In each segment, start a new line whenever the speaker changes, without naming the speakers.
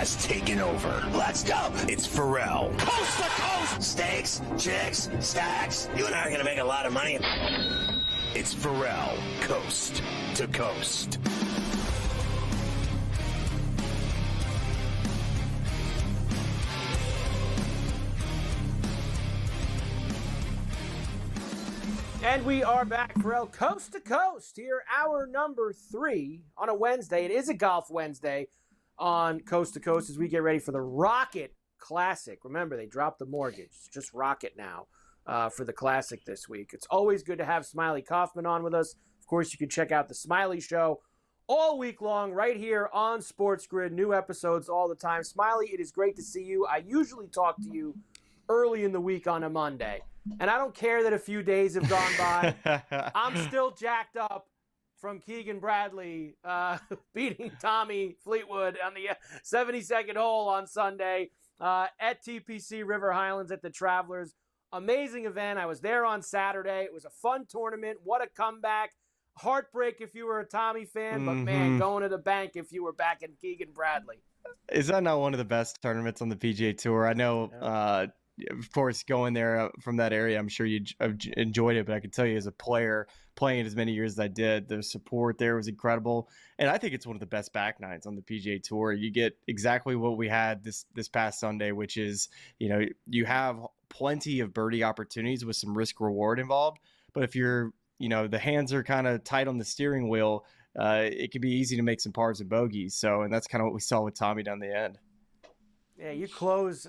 has taken over. Let's go. It's Ferrall. Coast to coast. Steaks, chicks, stacks. You and I are going to make a lot of money. It's Ferrall, coast to coast.
And we are back, Ferrall, coast to coast here, hour number 3 on a Wednesday. It is a golf Wednesday on Coast to Coast as we get ready for the Rocket Classic. Remember, they dropped the mortgage. It's just Rocket now for the Classic this week. It's always good to have Smiley Kaufman on with us. Of course, you can check out the Smiley Show all week long right here on SportsGrid. New episodes all the time. Smiley, it is great to see you. I usually talk to you early in the week on a Monday. And I don't care that a few days have gone by. I'm still jacked up from Keegan Bradley beating Tommy Fleetwood on the 72nd hole on Sunday at TPC River Highlands at the Travelers. Amazing event. I was there on Saturday. It was a fun tournament. What a comeback. Heartbreak if you were a Tommy fan, but man, going to the bank if you were back in Keegan Bradley.
Is that not one of the best tournaments on the PGA Tour? I know, of course, going there from that area, I'm sure you enjoyed it, but I can tell you as a player, playing it as many years as I did, the support there was incredible. And I think it's one of the best back nines on the PGA Tour. You get exactly what we had this past Sunday, which is, you have plenty of birdie opportunities with some risk reward involved. But if you're, the hands are kind of tight on the steering wheel, it can be easy to make some pars and bogeys. And that's kind of what we saw with Tommy down the end.
Yeah, you close,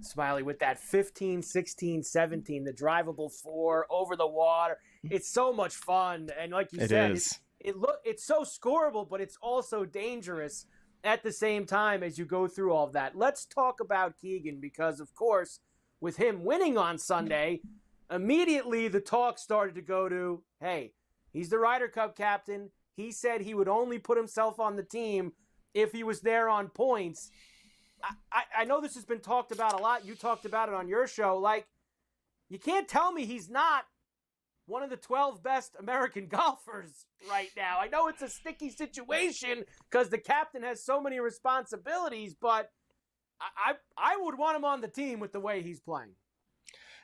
Smiley, with that 15, 16, 17, the drivable 4 over the water. It's so much fun. And like you said, it's so scoreable, but it's also dangerous at the same time as you go through all of that. Let's talk about Keegan because, of course, with him winning on Sunday, immediately the talk started to go to, hey, he's the Ryder Cup captain. He said he would only put himself on the team if he was there on points. I know this has been talked about a lot. You talked about it on your show. Like, you can't tell me he's not one of the 12 best American golfers right now. I know it's a sticky situation because the captain has so many responsibilities, but I would want him on the team with the way he's playing.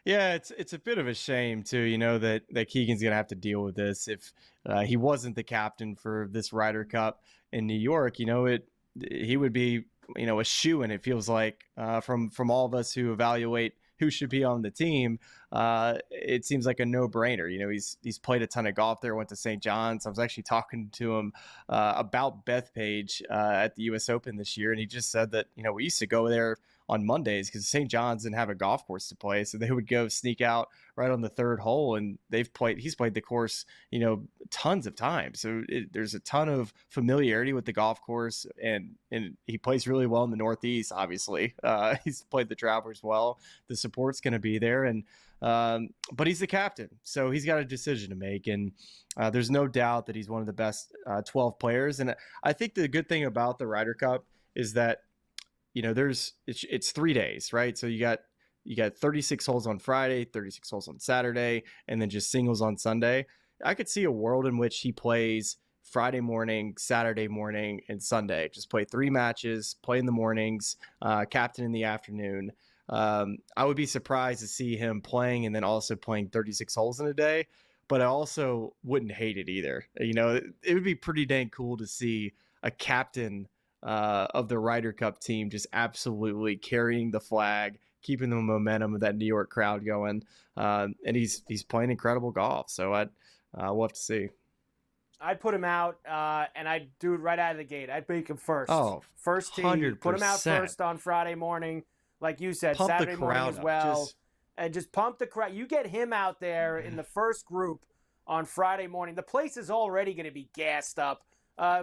Yeah, it's a bit of a shame too, that Keegan's gonna have to deal with this. If he wasn't the captain for this Ryder Cup in New York, he would be, a shoo-in, it feels like, from all of us who evaluate who should be on the team. It seems like a no-brainer. He's played a ton of golf there, went to St. John's. I was actually talking to him about Bethpage at the U.S. Open this year, and he just said that, we used to go there on Mondays because St. John's didn't have a golf course to play. So they would go sneak out right on the third hole, and he's played the course, tons of times. So there's a ton of familiarity with the golf course, and he plays really well in the Northeast, obviously. He's played the Travelers well. The support's going to be there, but he's the captain. So he's got a decision to make. And there's no doubt that he's one of the best 12 players. And I think the good thing about the Ryder Cup is that, it's 3 days, right? So you got 36 holes on Friday, 36 holes on Saturday, and then just singles on Sunday. I could see a world in which he plays Friday morning, Saturday morning, and Sunday. Just play 3 matches, play in the mornings, captain in the afternoon. I would be surprised to see him playing and then also playing 36 holes in a day, but I also wouldn't hate it either. It would be pretty dang cool to see a captain of the Ryder Cup team just absolutely carrying the flag, keeping the momentum of that New York crowd going. And he's playing incredible golf. So we'll have to see.
I'd put him out, and I'd do it right out of the gate. I'd make him first.
Oh,
first tee.
100%.
Put him out first on Friday morning. Like you said,
pump
Saturday morning as well. And just pump the crowd. You get him out there in the first group on Friday morning. The place is already going to be gassed up.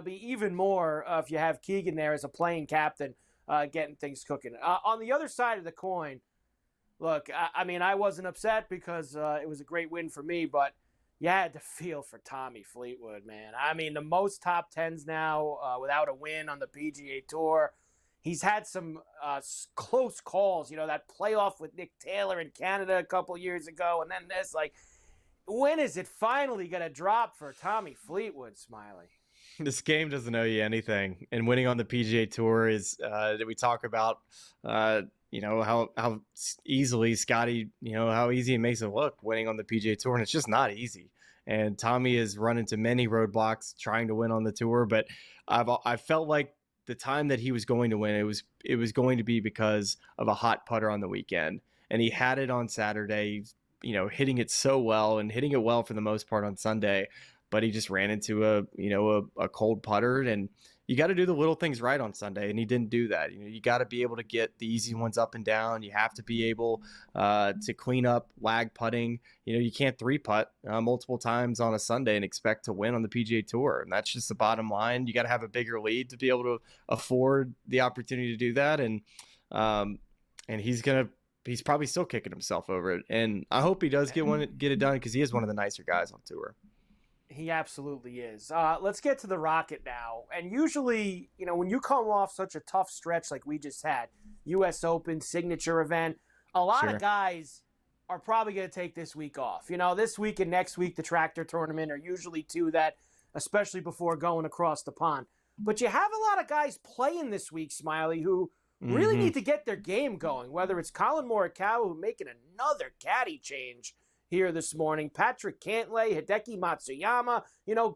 Be even more if you have Keegan there as a playing captain getting things cooking. On the other side of the coin, look, I wasn't upset because it was a great win for me, but you had to feel for Tommy Fleetwood, man. The most top 10s now without a win on the PGA Tour. He's had some close calls, that playoff with Nick Taylor in Canada a couple years ago, and then this. Like, when is it finally going to drop for Tommy Fleetwood, Smiley?
This game doesn't owe you anything, and winning on the PGA Tour is. We talk about, how easily Scotty, how easy it makes it look winning on the PGA Tour, and it's just not easy. And Tommy has run into many roadblocks trying to win on the tour, but I felt like the time that he was going to win, it was going to be because of a hot putter on the weekend, and he had it on Saturday. Hitting it so well and hitting it well for the most part on Sunday, but he just ran into a cold putter, and you got to do the little things right on Sunday, and he didn't do that. You got to be able to get the easy ones up and down. You have to be able to clean up lag putting. You can't 3-putt multiple times on a Sunday and expect to win on the PGA Tour, and that's just the bottom line. You got to have a bigger lead to be able to afford the opportunity to do that, and he's probably still kicking himself over it, and I hope he does get it done, because he is one of the nicer guys on tour.
He absolutely is. Let's get to the Rocket now. And usually, when you come off such a tough stretch like we just had, U.S. Open, signature event, a lot of guys are probably going to take this week off. This week and next week, the tractor tournament are usually two that, especially before going across the pond. But you have a lot of guys playing this week, Smiley, who really need to get their game going, whether it's Colin Morikawa, making another caddy change here this morning, Patrick Cantlay, Hideki Matsuyama,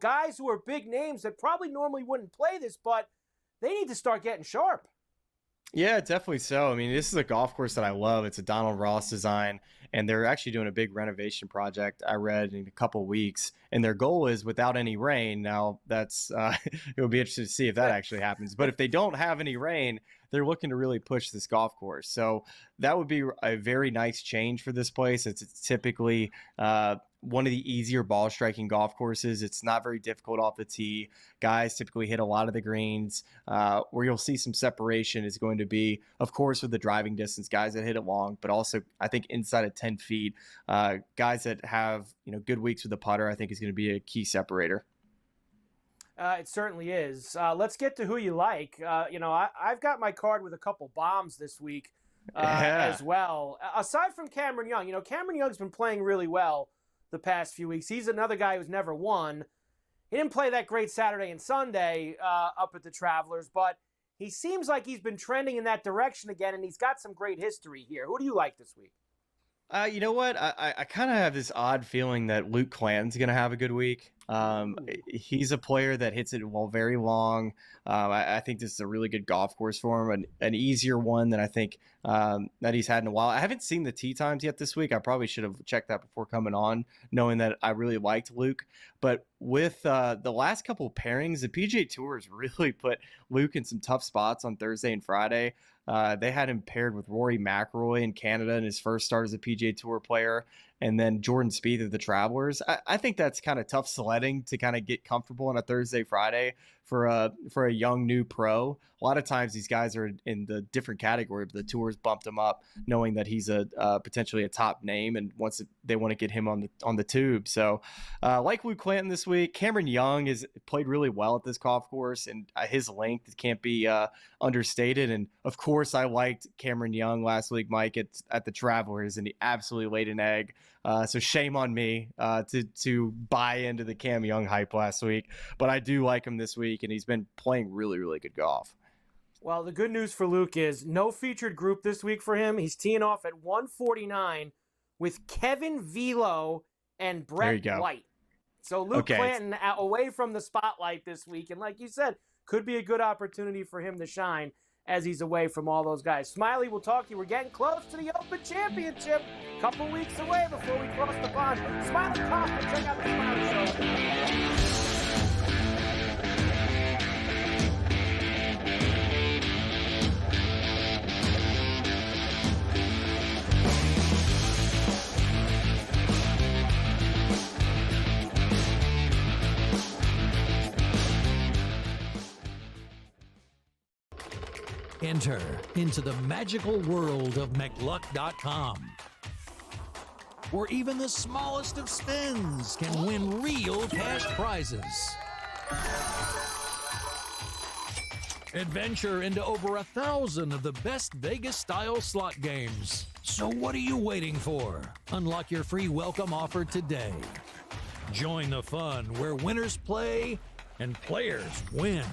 guys who are big names that probably normally wouldn't play this, but they need to start getting sharp.
Yeah, definitely so. I mean, this is a golf course that I love. It's a Donald Ross design, and they're actually doing a big renovation project, I read, in a couple of weeks. And their goal is without any rain. Now, that's it will be interesting to see if that actually happens. But if they don't have any rain, they're looking to really push this golf course. So that would be a very nice change for this place. It's typically one of the easier ball striking golf courses. It's not very difficult off the tee. Guys typically hit a lot of the greens. Where you'll see some separation is going to be, of course, with the driving distance, guys that hit it long, but also I think inside of 10 feet, guys that have good weeks with the putter, I think is going to be a key separator.
It certainly is. Let's get to who you like. I've got my card with a couple bombs this week as well. Aside from Cameron Young, Cameron Young's been playing really well the past few weeks. He's another guy who's never won. He didn't play that great Saturday and Sunday up at the Travelers, but he seems like he's been trending in that direction again, and he's got some great history here. Who do you like this week?
You know what? I kind of have this odd feeling that Luke Clanton's going to have a good week. He's a player that hits it very long. I think this is a really good golf course for him, an easier one than I think that he's had in a while. I haven't seen the tee times yet this week. I probably should have checked that before coming on, knowing that I really liked Luke. But with the last couple of pairings, the PGA Tour has really put Luke in some tough spots on Thursday and Friday. They had him paired with Rory McIlroy in Canada in his first start as a PGA Tour player, and then Jordan Spieth of the Travelers. I think that's kind of tough sledding to kind of get comfortable on a Thursday, Friday for a young new pro. A lot of times these guys are in the different category, but the tours bumped him up, knowing that he's a potentially a top name, and they want to get him on the tube. So, like Luke Clanton this week, Cameron Young has played really well at this golf course, and his length can't be understated. And of course, I liked Cameron Young last week, Mike, at the Travelers, and he absolutely laid an egg. So shame on me to buy into the Cam Young hype last week, but I do like him this week, and he's been playing really, really good golf.
Well, the good news for Luke is no featured group this week for him. He's teeing off at 149 with Kevin Velo and Brett White. So Luke Clanton away from the spotlight this week, and like you said, could be a good opportunity for him to shine as he's away from all those guys. Smiley, we'll talk to you. We're getting close to the Open Championship. A couple weeks away before we cross the pond. Smiley Kaufman, check out the Smiley Show.
Enter into the magical world of McLuck.com, where even the smallest of spins can win real cash prizes. Adventure into over 1,000 of the best Vegas-style slot games. So what are you waiting for? Unlock your free welcome offer today. Join the fun where winners play, and players win.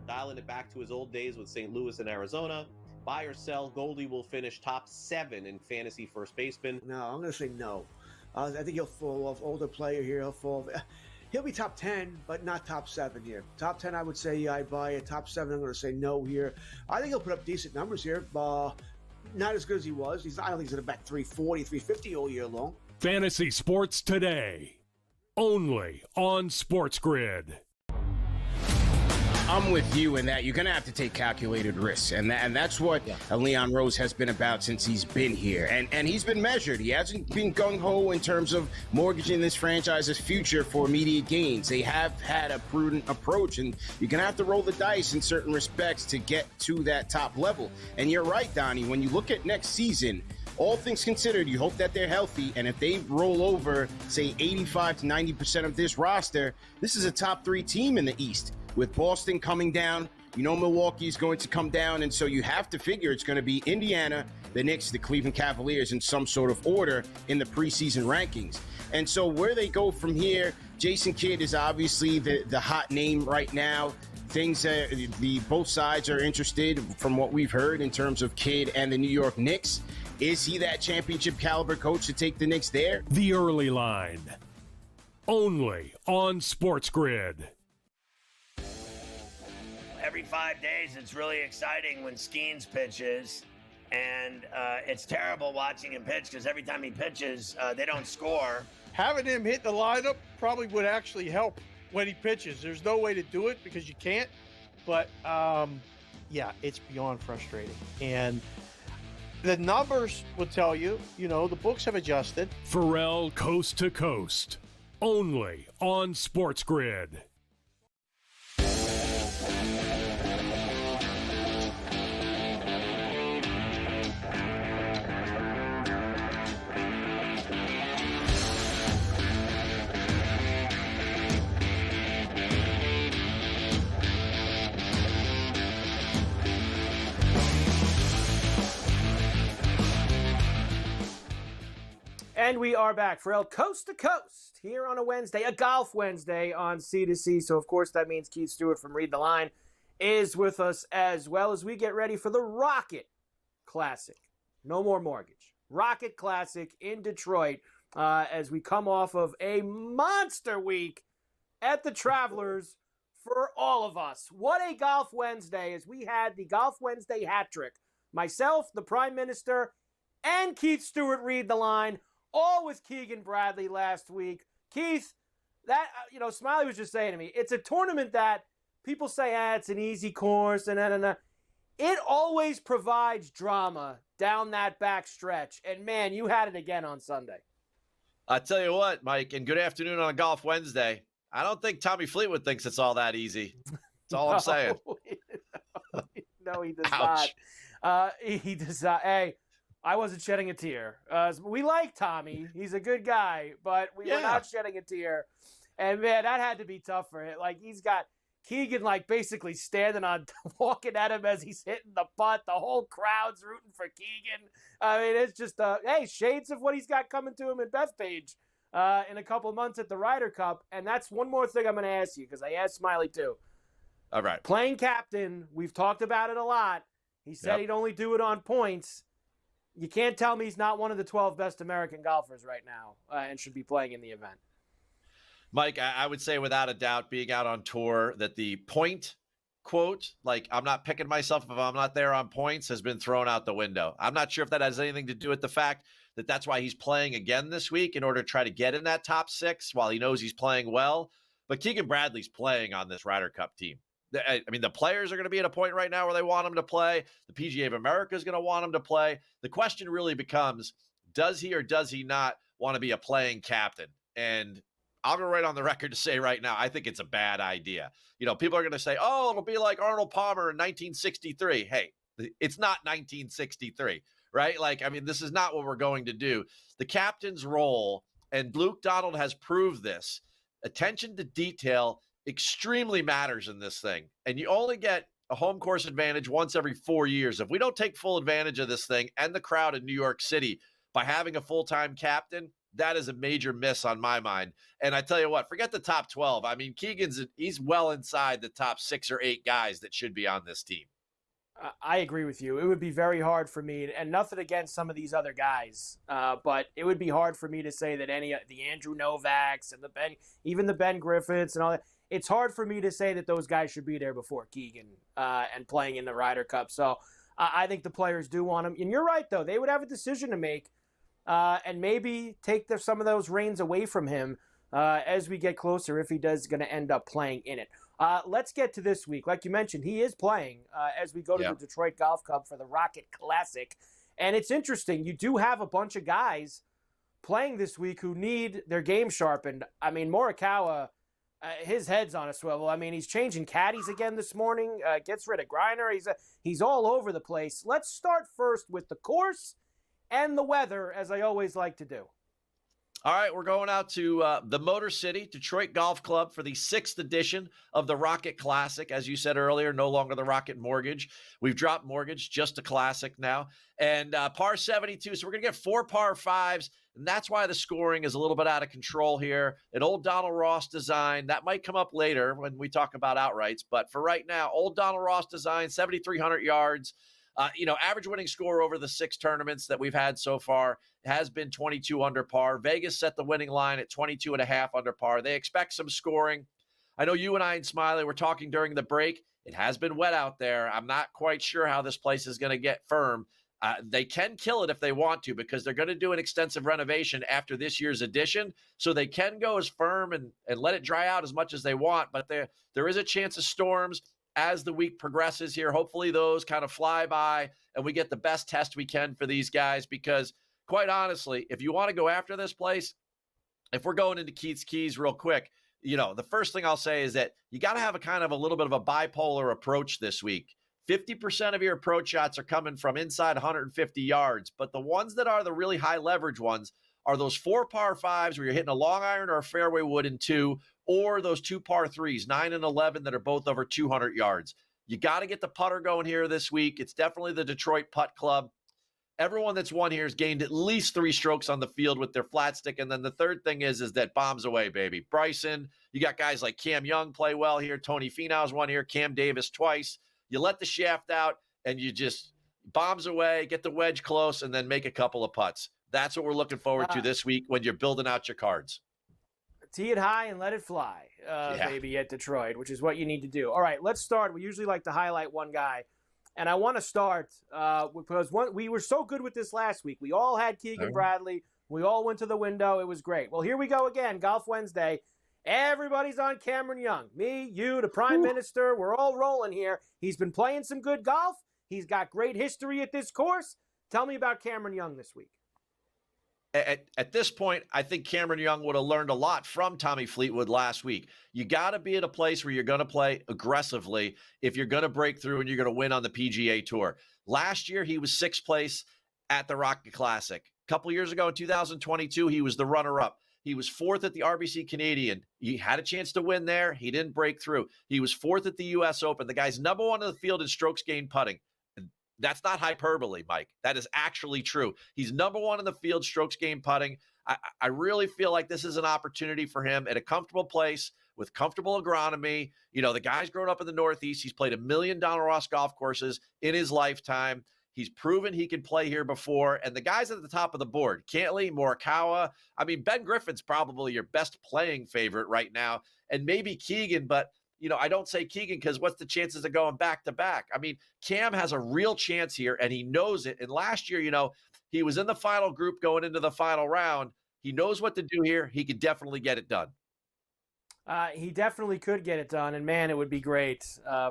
Dialing it back to his old days with St. Louis and Arizona. Buy or sell, Goldie will finish top 7 in fantasy first baseman.
No, I'm going to say no. I think he'll fall off. Older player here, he'll be top 10, but not top 7 here. Top 10, I would say I buy it. Top 7, I'm going to say no here. I think he'll put up decent numbers here. Not as good as he was. I don't think he's going to bat 340, 350 all year long.
Fantasy Sports Today, only on SportsGrid.
I'm with you in that you're going to have to take calculated risks. And that's what Leon Rose has been about since he's been here. And he's been measured. He hasn't been gung-ho in terms of mortgaging this franchise's future for immediate gains. They have had a prudent approach, and you're going to have to roll the dice in certain respects to get to that top level. And you're right, Donnie, when you look at next season, all things considered, you hope that they're healthy, and if they roll over, say, 85 to 90% of this roster, this is a top 3 team in the East. With Boston coming down, Milwaukee's going to come down, and so you have to figure it's going to be Indiana, the Knicks, the Cleveland Cavaliers in some sort of order in the preseason rankings. And so where they go from here, Jason Kidd is obviously the hot name right now. Both sides are interested from what we've heard in terms of Kidd and the New York Knicks. Is he that championship caliber coach to take the Knicks there?
The Early Line, only on SportsGrid.
Every 5 days, it's really exciting when Skeens pitches, and it's terrible watching him pitch because every time he pitches, they don't score.
Having him hit the lineup probably would actually help when he pitches. There's no way to do it because you can't, but it's beyond frustrating. And the numbers will tell you, the books have adjusted.
Ferrall Coast to Coast, only on SportsGrid.
And we are back, Ferrall, Coast to Coast, here on a Wednesday, a golf Wednesday on C2C. So, of course, that means Keith Stewart from Read the Line is with us as well as we get ready for the Rocket Classic. No more mortgage. Rocket Classic in Detroit as we come off of a monster week at the Travelers for all of us. What a golf Wednesday as we had the Golf Wednesday hat trick. Myself, the Prime Minister, and Keith Stewart Read the Line, all with Keegan Bradley last week. Keith, that, Smiley was just saying to me, it's a tournament that people say, it's an easy course, and it always provides drama down that back stretch. And, man, you had it again on Sunday.
I tell you what, Mike, and good afternoon on a Golf Wednesday. I don't think Tommy Fleetwood thinks it's all that easy. That's all I'm saying.
No, he does
Ouch.
not. He does not. Hey, I wasn't shedding a tear. We like Tommy. He's a good guy, but we were not shedding a tear. And, man, that had to be tough for him. Like, he's got Keegan, basically standing on, walking at him as he's hitting the putt. The whole crowd's rooting for Keegan. I mean, it's just, shades of what he's got coming to him in Bethpage in a couple of months at the Ryder Cup. And that's one more thing I'm going to ask you, because I asked Smiley, too.
All right.
Playing captain, we've talked about it a lot. He said he'd only do it on points. You can't tell me he's not one of the 12 best American golfers right now and should be playing in the event.
Mike, I would say without a doubt, being out on tour, that the point quote, I'm not picking myself if I'm not there on points, has been thrown out the window. I'm not sure if that has anything to do with the fact that that's why he's playing again this week in order to try to get in that top 6 while he knows he's playing well. But Keegan Bradley's playing on this Ryder Cup team. I mean, the players are going to be at a point right now where they want him to play. The PGA of America is going to want him to play. The question really becomes, does he or does he not want to be a playing captain? And I'll go right on the record to say right now, I think it's a bad idea. People are going to say, it'll be like Arnold Palmer in 1963. Hey, it's not 1963, right? This is not what we're going to do. The captain's role, and Luke Donald has proved this, attention to detail extremely matters in this thing. And you only get a home course advantage once every 4 years. If we don't take full advantage of this thing and the crowd in New York City by having a full-time captain, that is a major miss on my mind. And I tell you what, forget the top 12. I mean, he's well inside the top 6 or 8 guys that should be on this team.
I agree with you. It would be very hard for me, and nothing against some of these other guys, but it would be hard for me to say that any of the Andrew Novaks and even the Ben Griffiths and all that, it's hard for me to say that those guys should be there before Keegan and playing in the Ryder Cup. So I think the players do want him. And you're right, though. They would have a decision to make and maybe take some of those reins away from him as we get closer if he does going to end up playing in it. Let's get to this week. Like you mentioned, he is playing as we go to the Detroit Golf Club for the Rocket Classic. And it's interesting. You do have a bunch of guys playing this week who need their game sharpened. I mean, Morikawa, his head's on a swivel. I mean, he's changing caddies again this morning, gets rid of Griner. He's all over the place. Let's start first with the course and the weather, as I always like to do.
All right, we're going out to the Motor City Detroit Golf Club for the 6th edition of the Rocket Classic. As you said earlier, no longer the Rocket Mortgage. We've dropped Mortgage, just a Classic now. And par 72, so we're going to get 4 par 5s, and that's why the scoring is a little bit out of control here. An old Donald Ross design. That might come up later when we talk about outrights, but for right now, old Donald Ross design, 7,300 yards. Average winning score over the 6 tournaments that we've had so far has been 22 under par. Vegas set the winning line at 22.5 under par. They expect some scoring. I know you and I and Smiley were talking during the break. It has been wet out there. I'm not quite sure how this place is going to get firm. They can kill it if they want to because they're going to do an extensive renovation after this year's edition. So they can go as firm and let it dry out as much as they want. But there is a chance of storms as the week progresses here. Hopefully those kind of fly by and we get the best test we can for these guys because, quite honestly, if you want to go after this place, if we're going into Keith's Keys real quick, the first thing I'll say is that you got to have a little bit of a bipolar approach this week. 50% of your approach shots are coming from inside 150 yards, but the ones that are the really high leverage ones are those 4 par 5s where you're hitting a long iron or a fairway wood in 2, or those 2 par 3s, 9 and 11, that are both over 200 yards. You got to get the putter going here this week. It's definitely the Detroit Putt Club. Everyone that's won here has gained at least 3 strokes on the field with their flat stick. And then the third thing is that bombs away, baby. Bryson, you got guys like Cam Young play well here. Tony Finau's won here. Cam Davis twice. You let the shaft out and you just bombs away, get the wedge close, and then make a couple of putts. That's what we're looking forward to this week when you're building out your cards.
Tee it high and let it fly, baby, at Detroit, which is what you need to do. All right, let's start. We usually like to highlight one guy. And I want to start because we were so good with this last week. We all had Keegan Bradley. We all went to the window. It was great. Well, here we go again, Golf Wednesday. Everybody's on Cameron Young. Me, you, the Prime Minister. We're all rolling here. He's been playing some good golf. He's got great history at this course. Tell me about Cameron Young this week.
At this point, I think Cameron Young would have learned a lot from Tommy Fleetwood last week. You got to be at a place where you're going to play aggressively if you're going to break through and you're going to win on the PGA Tour. Last year, he was 6th place at the Rocket Classic. A couple years ago in 2022, he was the runner-up. He was 4th at the RBC Canadian. He had a chance to win there. He didn't break through. He was 4th at the U.S. Open. The guy's number 1 in the field in strokes gained putting. That's not hyperbole, Mike. That is actually true. He's number 1 in the field, strokes gained putting. I really feel like this is an opportunity for him at a comfortable place with comfortable agronomy. The guy's grown up in the Northeast. He's played $1 million Ross golf courses in his lifetime. He's proven he can play here before. And the guys at the top of the board, Cantley, Morikawa. I mean, Ben Griffin's probably your best playing favorite right now. And maybe Keegan, but I don't say Keegan because what's the chances of going back-to-back? I mean, Cam has a real chance here, and he knows it. And last year, he was in the final group going into the final round. He knows what to do here. He could definitely get it done.
He definitely could get it done. And, man, it would be great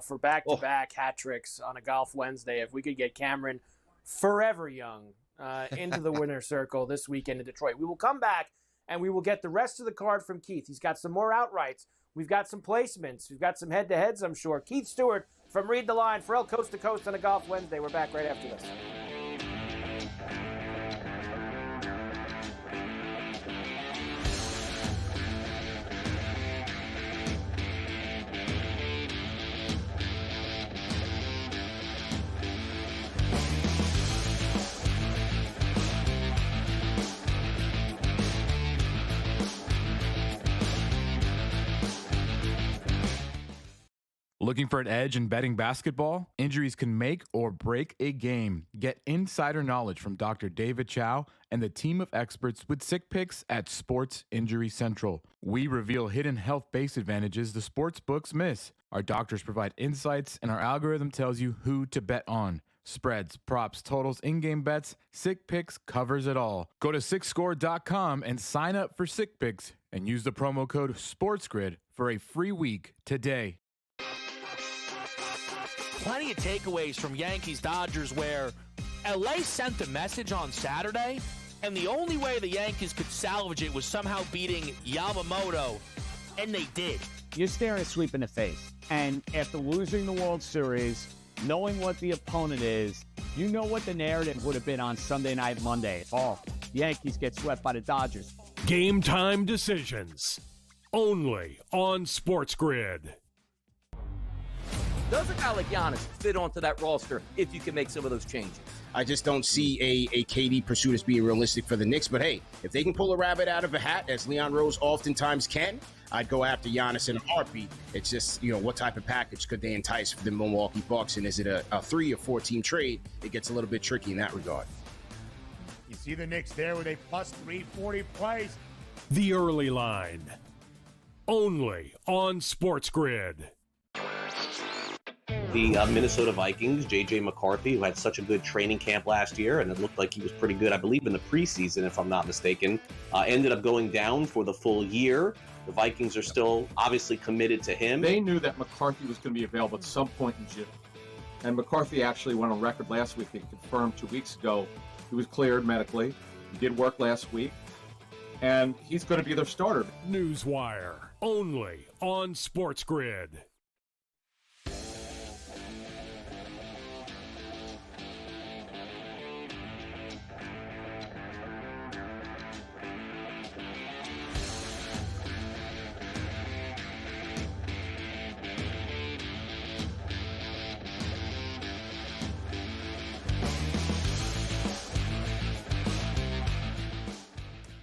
for back-to-back hat tricks on a Golf Wednesday if we could get Cameron forever young into the winner's circle this weekend in Detroit. We will come back, and we will get the rest of the card from Keith. He's got some more outrights. We've got some placements. We've got some head-to-heads, I'm sure. Keith Stewart from Read the Line. Ferrall, Coast to Coast on a Golf Wednesday. We're back right after this.
Looking for an edge in betting basketball? Injuries can make or break a game. Get insider knowledge from Dr. David Chow and the team of experts with Sick Picks at Sports Injury Central. We reveal hidden health-based advantages the sports books miss. Our doctors provide insights, and our algorithm tells you who to bet on. Spreads, props, totals, in-game bets, Sick Picks covers it all. Go to SickScore.com and sign up for Sick Picks and use the promo code SportsGrid for a free week today.
Plenty of takeaways from Yankees-Dodgers where LA sent a message on Saturday, and the only way the Yankees could salvage it was somehow beating Yamamoto, and they did.
You're staring a sweep in the face, and after losing the World Series, knowing what the opponent is, you know what the narrative would have been on Sunday Night Monday. Oh, the Yankees get swept by the Dodgers.
Game time decisions. Only on SportsGrid.
Does a guy like Giannis fit onto that roster if you can make some of those changes?
I just don't see a KD pursuit as being realistic for the Knicks. But hey, if they can pull a rabbit out of a hat, as Leon Rose oftentimes can, I'd go after Giannis in a heartbeat. It's just, what type of package could they entice for the Milwaukee Bucks? And is it a 3 or 4 team trade? It gets a little bit tricky in that regard.
You see the Knicks there with a plus 340 price.
The early line. Only on SportsGrid.
The Minnesota Vikings, J.J. McCarthy, who had such a good training camp last year, and it looked like he was pretty good, I believe, in the preseason, if I'm not mistaken, ended up going down for the full year. The Vikings are still obviously committed to him.
They knew that McCarthy was going to be available at some point in June. And McCarthy actually went on record last week and confirmed 2 weeks ago he was cleared medically. He did work last week. And he's going to be their starter.
Newswire, only on SportsGrid.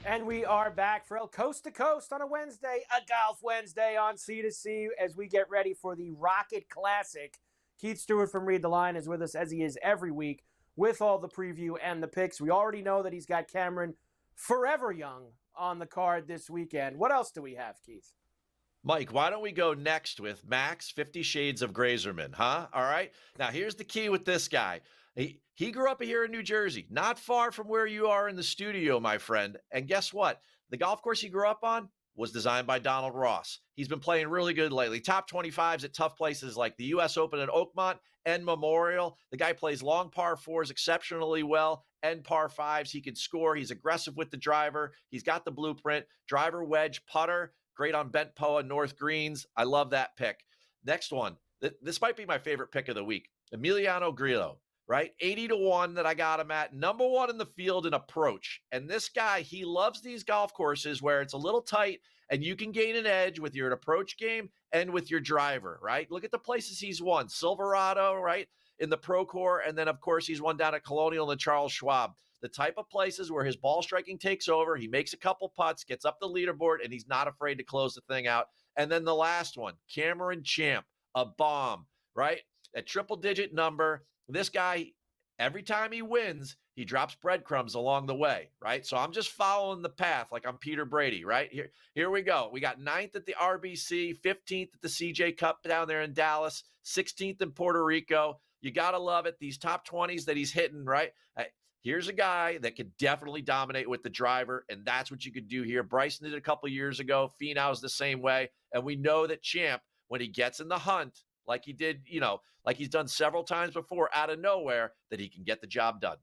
And we are back for Coast to Coast on a Wednesday, a Golf Wednesday on C2C as we get ready for the Rocket Classic. Keith Stewart from Read the Line is with us as he is every week with all the preview and the picks. We already know that he's got Cameron Forever Young on the card this weekend. What else do we have, Keith?
Mike, why don't we go next with Max 50 Shades of Grazerman, huh? All right. Now, here's the key with this guy. He grew up here in New Jersey, not far from where you are in the studio, my friend. And guess what? The golf course he grew up on was designed by Donald Ross. He's been playing really good lately. Top 25s at tough places like the U.S. Open at Oakmont and Memorial. The guy plays long par fours exceptionally well and par fives. He can score. He's aggressive with the driver. He's got the blueprint. Driver, wedge, putter. Great on bent Poa, North Greens. I love that pick. Next one. This might be my favorite pick of the week. Emiliano Grillo. Right? 80-1 that I got him at. Number 1 in the field in approach. And this guy, he loves these golf courses where it's a little tight and you can gain an edge with your approach game and with your driver, right? Look at the places he's won. Silverado, right? In the Pro Tour. And then, of course, he's won down at Colonial and Charles Schwab. The type of places where his ball striking takes over. He makes a couple putts, gets up the leaderboard, and he's not afraid to close the thing out. And then the last one, Cameron Champ, a bomb, right? A triple-digit number. This guy, every time he wins, he drops breadcrumbs along the way, right? So I'm just following the path like I'm Peter Brady, right? Here we go. We got 9th at the RBC, 15th at the CJ Cup down there in Dallas, 16th in Puerto Rico. You got to love it. These top 20s that he's hitting, right? Here's a guy that could definitely dominate with the driver, and that's what you could do here. Bryson did it a couple years ago. Finau's the same way. And we know that Champ, when he gets in the hunt, like he did, like he's done several times before out of nowhere, that he can get the job done.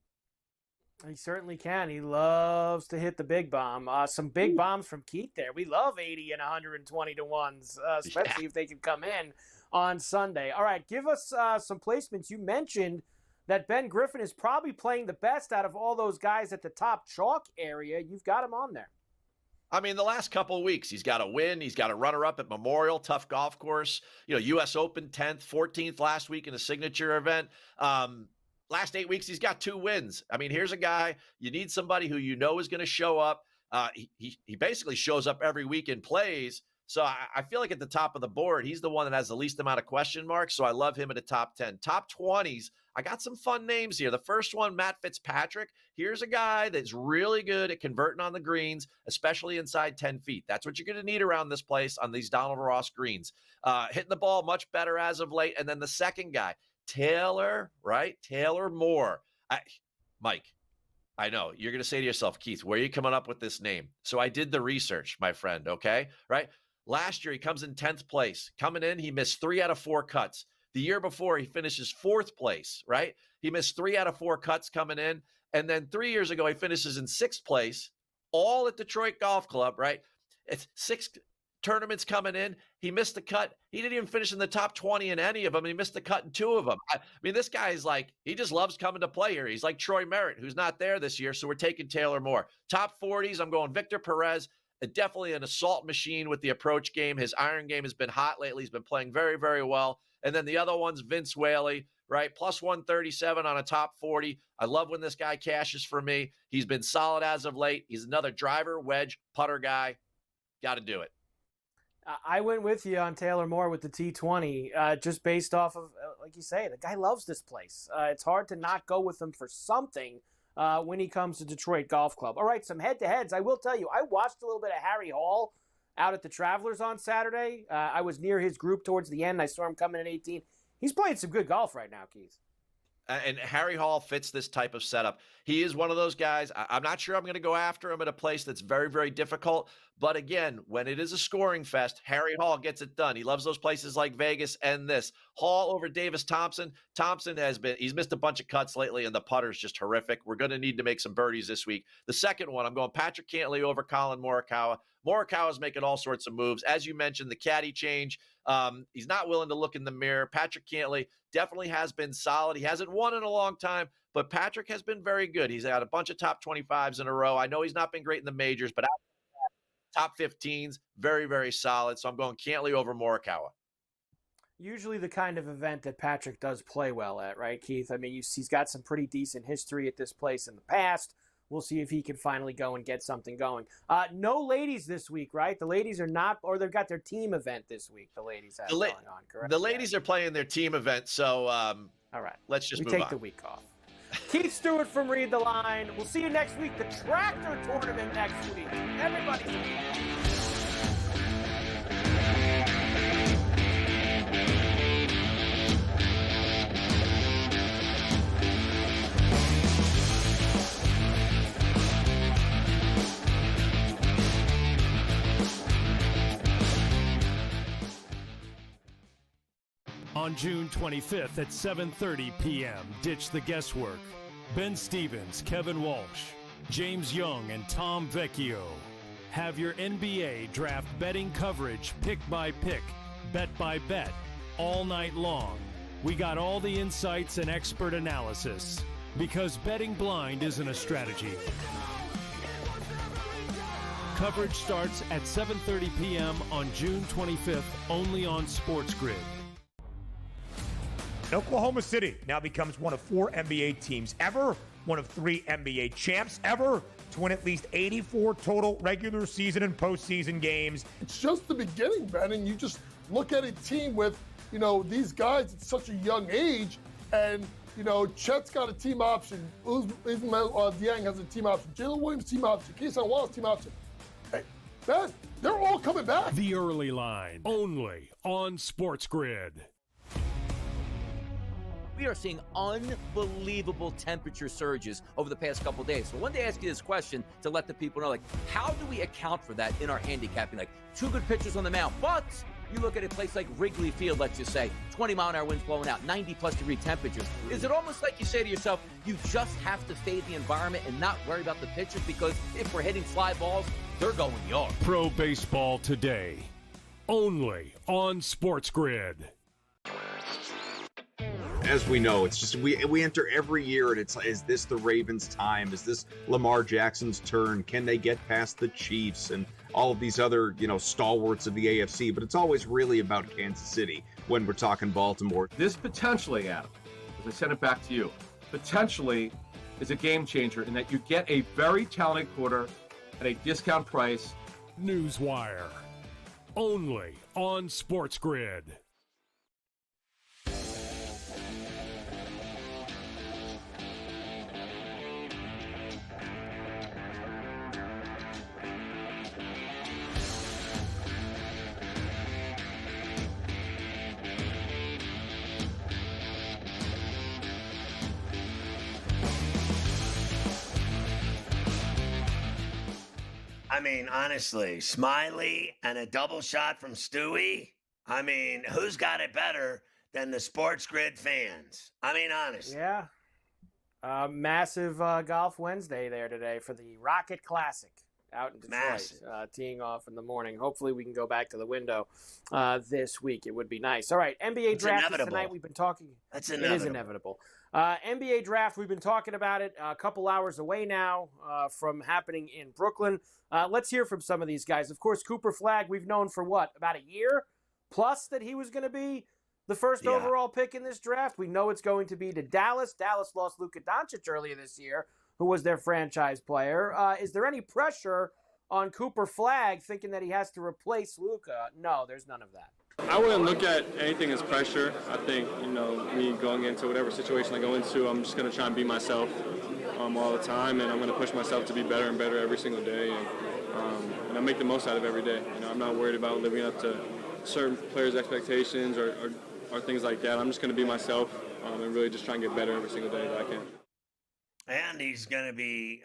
He certainly can. He loves to hit the big bomb. Some big bombs from Keith there. We love 80 and 120-1s, especially if they can come in on Sunday. All right, give us some placements. You mentioned that Ben Griffin is probably playing the best out of all those guys at the top chalk area. You've got him on there.
I mean, the last couple of weeks, he's got a win. He's got a runner-up at Memorial, tough golf course. U.S. Open 10th, 14th last week in a signature event. Last 8 weeks, he's got 2 wins. I mean, here's a guy, you need somebody who is going to show up. He basically shows up every week and plays. So I feel like at the top of the board, he's the one that has the least amount of question marks. So I love him at the top 10. Top 20s, I got some fun names here. The first one, Matt Fitzpatrick. Here's a guy that's really good at converting on the greens, especially inside 10 feet. That's what you're going to need around this place on these Donald Ross greens. Hitting the ball much better as of late. And then the second guy, Taylor Moore. Mike, I know you're going to say to yourself, Keith, where are you coming up with this name? So I did the research, my friend. Okay. Right. Last year, he comes in 10th place. Coming in, he missed 3 out of 4 cuts. The year before, he finishes 4th place, right? He missed 3 out of 4 cuts coming in. And then 3 years ago, he finishes in 6th place, all at Detroit Golf Club, right? It's 6 tournaments coming in. He missed the cut. He didn't even finish in the top 20 in any of them. He missed the cut in 2 of them. I mean, this guy is like, he just loves coming to play here. He's like Troy Merritt, who's not there this year. So we're taking Taylor Moore. Top 40s, I'm going Victor Perez. Definitely an assault machine with the approach game. His iron game has been hot lately. He's been playing very, very well. And then the other one's Vince Whaley, right? Plus 137 on a top 40. I love when this guy cashes for me. He's been solid as of late. He's another driver, wedge, putter guy. Got to do it.
I went with you on Taylor Moore with the T20, just based off of, like you say, the guy loves this place. It's hard to not go with him for something when he comes to Detroit Golf Club. All right, some head-to-heads. I will tell you, I watched a little bit of Harry Hall out at the Travelers on Saturday. I was near his group towards the end. I saw him coming in 18. He's playing some good golf right now, Keith.
And Harry Hall fits this type of setup. He is one of those guys. I'm not sure I'm going to go after him at a place that's very, very difficult. But again, when it is a scoring fest, Harry Hall gets it done. He loves those places like Vegas and this. Hall over Davis Thompson. Thompson he's missed a bunch of cuts lately, and the putter's just horrific. We're going to need to make some birdies this week. The second one, I'm going Patrick Cantlay over Colin Morikawa. Morikawa's making all sorts of moves. As you mentioned, the caddy change. He's not willing to look in the mirror. Patrick Cantlay definitely has been solid. He hasn't won in a long time, but Patrick has been very good. He's had a bunch of top 25s in a row. I know he's not been great in the majors, but top 15s, very, very solid. So I'm going Cantlay over Morikawa.
Usually the kind of event that Patrick does play well at, right, Keith? I mean, he's got some pretty decent history at this place in the past. We'll see if he can finally go and get something going. No ladies this week, right? The ladies are not, or they've got their team event this week. The ladies have going on, correct?
The ladies are playing their team event, so all
right,
let's just
we
move on.
take the week off. Keith Stewart from Read the Line. We'll see you next week. The Tractor Tournament next week. Everybody's
On June 25th at 7:30 p.m., ditch the guesswork. Ben Stevens, Kevin Walsh, James Young, and Tom Vecchio have your NBA draft betting coverage pick by pick, bet by bet, all night long. We got all the insights and expert analysis because betting blind isn't a strategy. Coverage starts at 7:30 p.m. on June 25th, only on SportsGrid.
Oklahoma City now becomes one of 4 NBA teams ever, one of 3 NBA champs ever to win at least 84 total regular season and postseason games.
It's just the beginning, Ben, and you just look at a team with, these guys at such a young age, and, Chet's got a team option, Ismael Dieng has a team option, Jalen Williams team option, Keyshawn Wallace team option. Hey, Ben, they're all coming back.
The Early Line, only on SportsGrid.
We are seeing unbelievable temperature surges over the past couple of days. So I wanted to ask you this question to let the people know, how do we account for that in our handicapping? 2 good pitchers on the mound, but you look at a place like Wrigley Field, let's just say, 20-mile-an-hour winds blowing out, 90-plus degree temperatures. Is it almost like you say to yourself, you just have to fade the environment and not worry about the pitchers, because if we're hitting fly balls, they're going yard?
Pro Baseball Today, only on SportsGrid.
As we know, it's just we enter every year and it's, is this the Ravens' time? Is this Lamar Jackson's turn? Can they get past the Chiefs and all of these other, stalwarts of the AFC? But it's always really about Kansas City when we're talking Baltimore.
This potentially, Adam, as I send it back to you, potentially is a game changer in that you get a very talented quarter at a discount price.
Newswire, only on SportsGrid.
I mean, honestly, Smiley and a double shot from Stewie. I mean, who's got it better than the SportsGrid fans? I mean, honestly.
Yeah. Massive Golf Wednesday there today for the Rocket Classic out in Detroit. Teeing off in the morning. Hopefully we can go back to the window this week. It would be nice. All right, NBA
It's
draft
inevitable.
tonight. We've been talking.
That's
It
inevitable.
is inevitable. NBA draft, we've been talking about it a couple hours away now from happening in Brooklyn. Let's hear from some of these guys. Of course, Cooper Flagg, we've known for what, about a year plus that he was going to be the first overall pick in this draft. We know it's going to be to Dallas. Dallas lost Luka Doncic earlier this year, who was their franchise player. Is there any pressure on Cooper Flagg thinking that he has to replace Luka? No, there's none of that.
I wouldn't look at anything as pressure. I think, me going into whatever situation I go into, I'm just going to try and be myself all the time, and I'm going to push myself to be better and better every single day, and I make the most out of every day. I'm not worried about living up to certain players' expectations or things like that. I'm just going to be myself and really just try and get better every single day that I can.
And he's going to be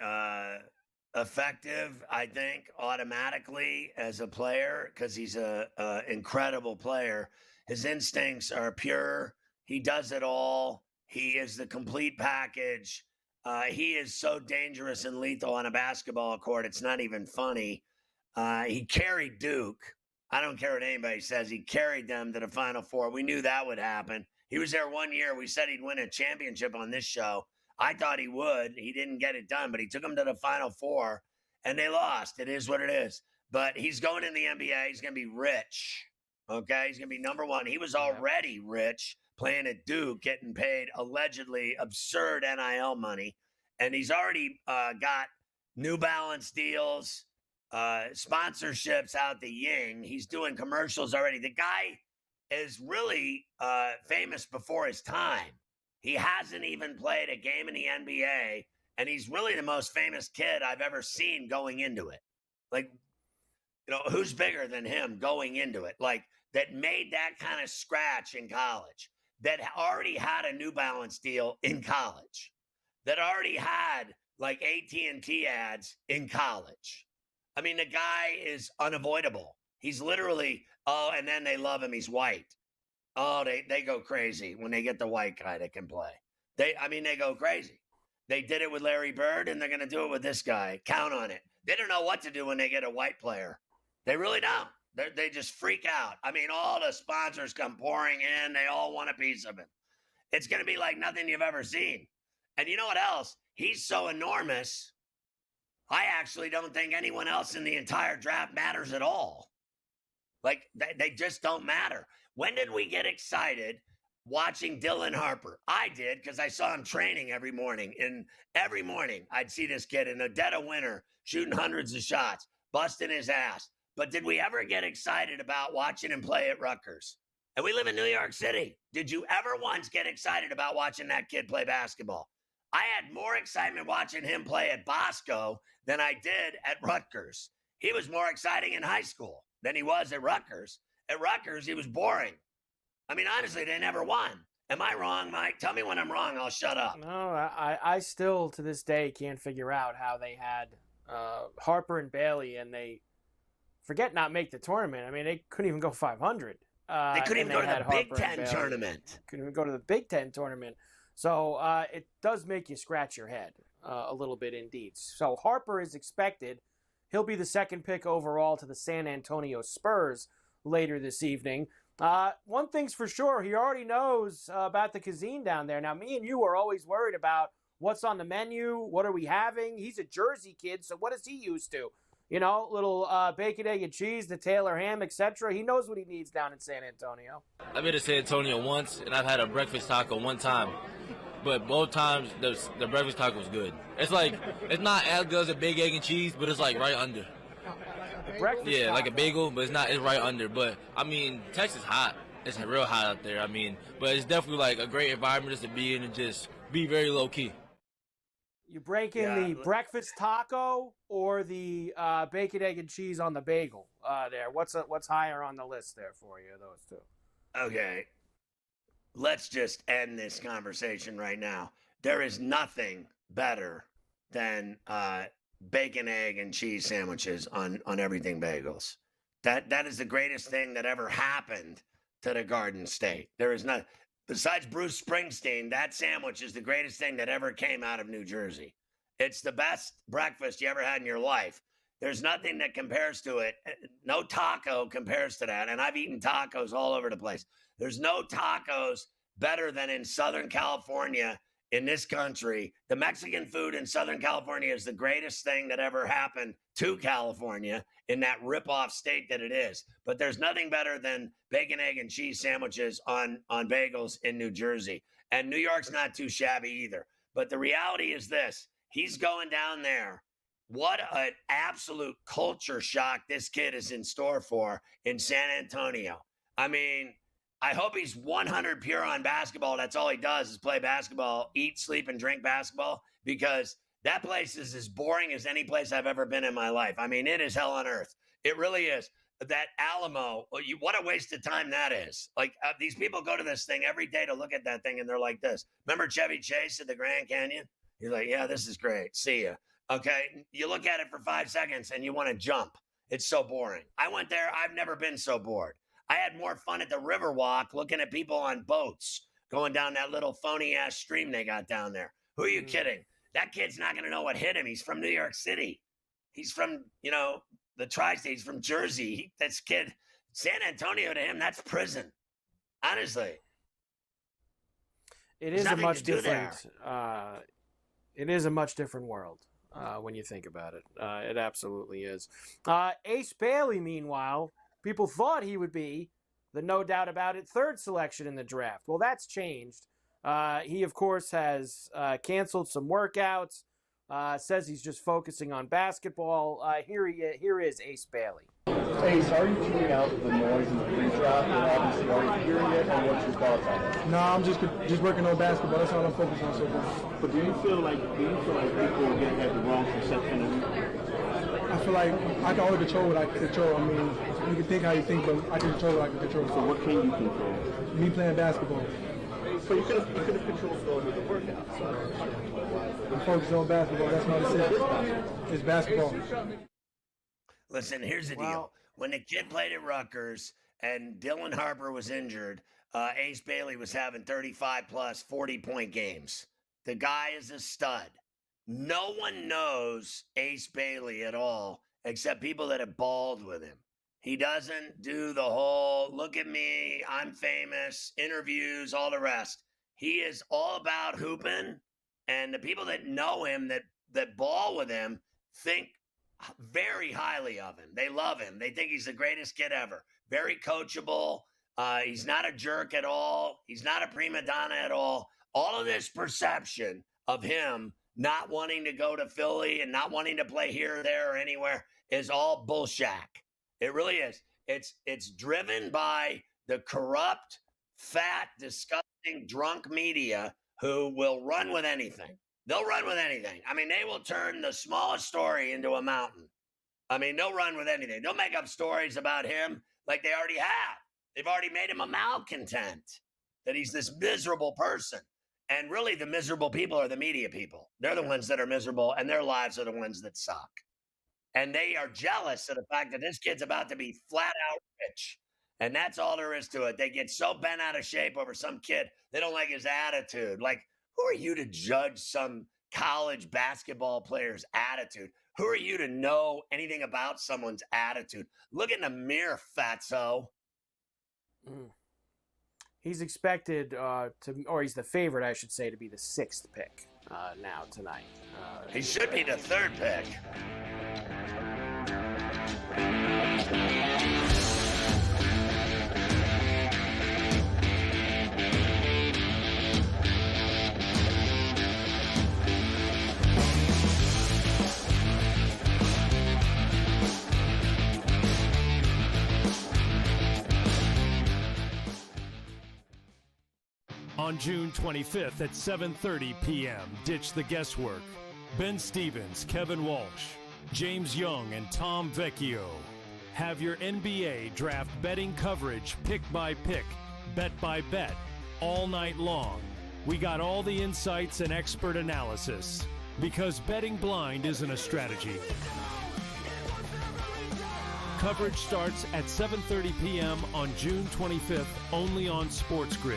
effective, I think, automatically as a player because he's a incredible player. His instincts are pure. He does it all. He is the complete package. He is so dangerous and lethal on a basketball court. It's not even funny. He carried Duke. I don't care what anybody says. He carried them to the Final Four. We knew that would happen. He was there 1 year. We said he'd win a championship on this show. I thought he would. He didn't get it done, but he took them to the Final Four, and they lost. It is what it is. But he's going in the NBA. He's going to be rich, okay? He's going to be number one. He was already rich playing at Duke, getting paid allegedly absurd NIL money, and he's already got New Balance deals, sponsorships out the yin. He's doing commercials already. The guy is really famous before his time. He hasn't even played a game in the NBA, and he's really the most famous kid I've ever seen going into it. Like, who's bigger than him going into it? Like, that made that kind of scratch in college, that already had a New Balance deal in college, that already had, like, AT&T ads in college. I mean, the guy is unavoidable. He's literally, and then they love him. He's white. Oh, they go crazy when they get the white guy that can play. They go crazy. They did it with Larry Bird, and they're going to do it with this guy. Count on it. They don't know what to do when they get a white player. They really don't. They just freak out. I mean, all the sponsors come pouring in. They all want a piece of him. It's going to be like nothing you've ever seen. And you know what else? He's so enormous, I actually don't think anyone else in the entire draft matters at all. Like, they just don't matter. When did we get excited watching Dylan Harper? I did, because I saw him training every morning. And every morning I'd see this kid in the dead of winter shooting hundreds of shots, busting his ass. But did we ever get excited about watching him play at Rutgers? And we live in New York City. Did you ever once get excited about watching that kid play basketball? I had more excitement watching him play at Bosco than I did at Rutgers. He was more exciting in high school than he was at Rutgers. At Rutgers, he was boring. I mean, honestly, they never won. Am I wrong, Mike? Tell me when I'm wrong. I'll shut up.
No, I still, to this day, can't figure out how they had Harper and Bailey, and they not make the tournament. I mean, they couldn't even go 500.
They couldn't even go to the Big Ten tournament.
Couldn't even go to the Big Ten tournament. So it does make you scratch your head a little bit indeed. So Harper is expected. He'll be the second pick overall to the San Antonio Spurs later this evening. One thing's for sure, he already knows about the cuisine down there. Now, me and you are always worried about what's on the menu, what are we having. He's a Jersey kid, so what is he used to? You know, little bacon, egg, and cheese, the Taylor ham, etc. He knows what he needs down in San Antonio.
I've been to San Antonio once, and I've had a breakfast taco one time. But both times, the breakfast taco was good. It's like, it's not as good as a big egg and cheese, but it's like right under.
breakfast
Yeah, like a
taco.
bagel, but it's not. It's right under. But I mean, Texas hot. It's real hot out there. I mean, but it's definitely like a great environment just to be in and just be very low key.
You break in the breakfast taco or the bacon, egg, and cheese on the bagel there. What's higher on the list there for you, those two?
Okay. Let's just end this conversation right now. There is nothing better than bacon, egg, and cheese sandwiches on everything bagels. That is the greatest thing that ever happened to the Garden State. There is not, besides Bruce Springsteen, that sandwich is the greatest thing that ever came out of New Jersey. It's the best breakfast you ever had in your life. There's nothing that compares to it. No taco compares to that. And I've eaten tacos all over the place. There's no tacos better than in Southern California, in this country. The Mexican food in Southern California is the greatest thing that ever happened to California in that rip-off state that it is. But there's nothing better than bacon, egg, and cheese sandwiches on bagels in New Jersey. And New York's not too shabby either. But the reality is this. He's going down there. What an absolute culture shock this kid is in store for in San Antonio. I mean, I hope he's 100 pure on basketball. That's all he does is play basketball, eat, sleep, and drink basketball, because that place is as boring as any place I've ever been in my life. I mean, it is hell on earth. It really is. That Alamo, what a waste of time that is. Like, these people go to this thing every day to look at that thing, and they're like this. Remember Chevy Chase at the Grand Canyon? He's like, yeah, this is great. See ya. Okay, you look at it for 5 seconds, and you want to jump. It's so boring. I went there. I've never been so bored. I had more fun at the Riverwalk looking at people on boats going down that little phony-ass stream they got down there. Who are you kidding? That kid's not going to know what hit him. He's from New York City. He's from, the tri-states, from Jersey. This kid, San Antonio to him, that's prison. Honestly.
It is a much different it is a much different world when you think about it. It absolutely is. Ace Bailey, meanwhile, people thought he would be the no doubt about it third selection in the draft. Well, that's changed. He, of course, has canceled some workouts, says he's just focusing on basketball. Here is Ace Bailey.
Ace, are you tuning out the noise in the pre-draft? And obviously, are you hearing it? And what's your thoughts on it?
No, I'm just working on basketball. That's all I'm focused on so far.
But do you feel like people have the wrong perception of you?
I feel like I can only control what I can control. I mean, you can think how you think, but I can control what I can control.
So what can you control?
Me playing basketball.
So you could have controlled going with the workout. So
I'm focused on basketball. That's my decision. It's basketball.
Listen, here's the deal. When the kid played at Rutgers and Dylan Harper was injured, Ace Bailey was having 35-plus, 40-point games. The guy is a stud. No one knows Ace Bailey at all except people that have balled with him. He doesn't do the whole, look at me, I'm famous, interviews, all the rest. He is all about hooping, and the people that know him, that ball with him, think very highly of him. They love him. They think he's the greatest kid ever. Very coachable. He's not a jerk at all. He's not a prima donna at all. All of this perception of him not wanting to go to Philly and not wanting to play here, there, or anywhere is all bullshit. It really is. It's driven by the corrupt, fat, disgusting, drunk media who will run with anything. They'll run with anything. I mean, they will turn the smallest story into a mountain. I mean, they'll run with anything. They'll make up stories about him like they already have. They've already made him a malcontent, that he's this miserable person. And really, the miserable people are the media people. They're the ones that are miserable, and their lives are the ones that suck. And they are jealous of the fact that this kid's about to be flat out rich. And that's all there is to it. They get so bent out of shape over some kid. They don't like his attitude. Like, who are you to judge some college basketball player's attitude? Who are you to know anything about someone's attitude? Look in the mirror, fatso.
He's expected or he's the favorite, I should say, to be the 6th pick now tonight.
He should be the 3rd pick.
On June 25th at 7:30 p.m., ditch the guesswork. Ben Stevens, Kevin Walsh, James Young, and Tom Vecchio have your NBA draft betting coverage pick by pick, bet by bet, all night long. We got all the insights and expert analysis because betting blind isn't a strategy. Coverage starts at 7:30 p.m. on June 25th, only on SportsGrid.